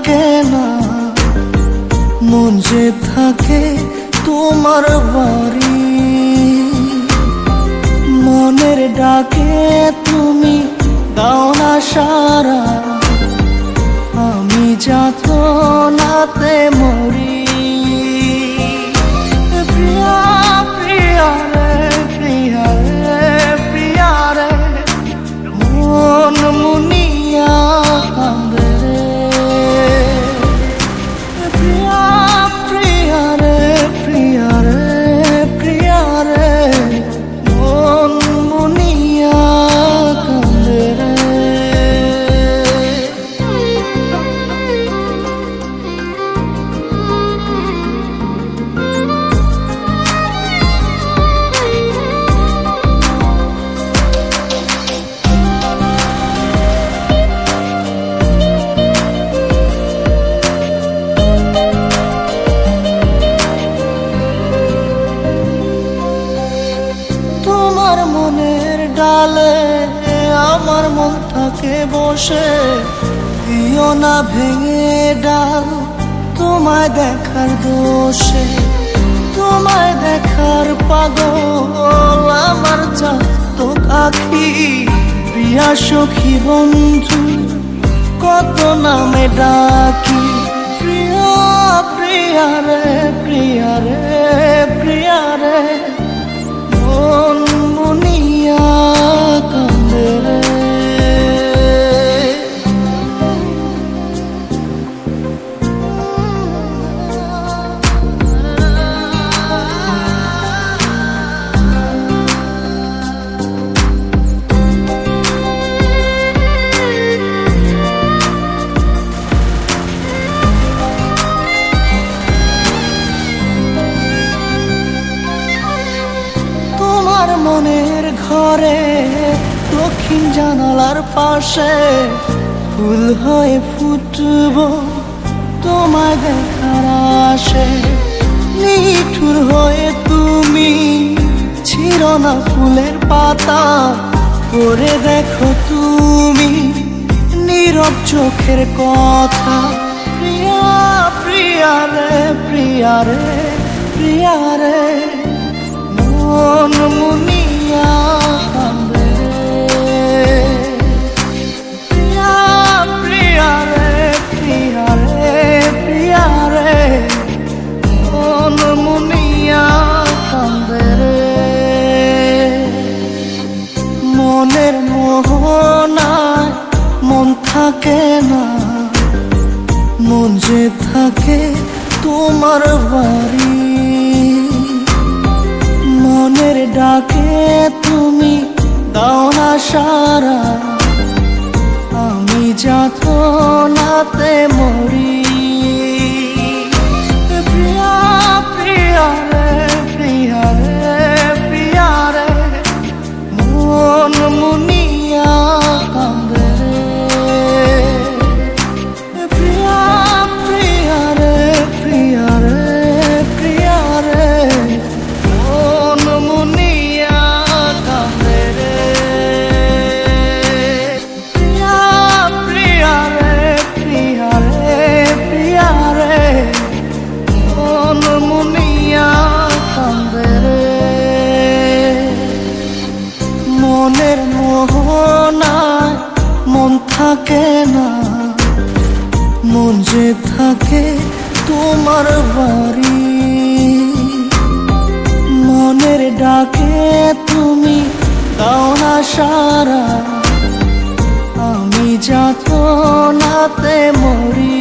থাকে না, মন যে থাকে তোমার বাড়ি। মনের ডাকে তুমি দাও না সারা, আমি যাতনাতে মরি। প্রিয়া প্রিয়া রে, প্রিয়া রে, প্রিয়া রে, মন মুনিয়া কান্দে রে। প্রিয়া প্রিয়া রে, প্রিয়া রে, প্রিয়া রে, মন মুনিয়া কান্দে রে। তোমার মনের ডালে আমার মন থাকে বসে, দিও না ভেঙে ডাল তোমায় দেখার দোষে। তোমায় দেখার পাগল আমার চাঁদ আঁখি। প্রিয়া সখী বন্ধু কত নামে ডাকি। প্রিয়া প্রিয়া রে, প্রিয়া রে, প্রিয়া রে, মন মুনিয়া কান্দে রে। তোমার মনের ঘরে দক্ষিণ জানালার পাশে ফুল হয়ে ফুটব তোমায় দেখার আশে। নিঠুর হয়ে তুমি ছিঁড়ো না ফুলের পাতা, করে দেখো তুমি নীরব চোখের কথা। প্রিয়া প্রিয়া রে, প্রিয়া রে, প্রিয়া রে, মন মুনিয়া কান্দে রে। প্রিয়া প্রিয়া রে, প্রিয়া রে, প্রিয়া রে, মন মুনিয়া কান্দে রে। মনের মোহনায় মন থাকে না, মন যে থাকে তোমার বাড়ি। মনের ডাকে তুমি দাও না সারা, আমি যাতনাতে মরি। প্রিয়া প্রিয়া রে, প্রিয়া রে, প্রিয়া রে, মন মুনিয়া কান্দে রে। প্রিয়া প্রিয়া রে, প্রিয়া রে, প্রিয়া রে, মন মুনিয়া কান্দে রে। প্রিয়া প্রিয়া রে, প্রিয়া রে, প্রিয়া রে, মন মুনিয়া কান্দে রে। মনের মোহনায় মন থাকে না, মন যে থাকে তোমার বাড়ি। মনের ডাকে তুমি দাও না সারা, আমি যাতনাতে মরি।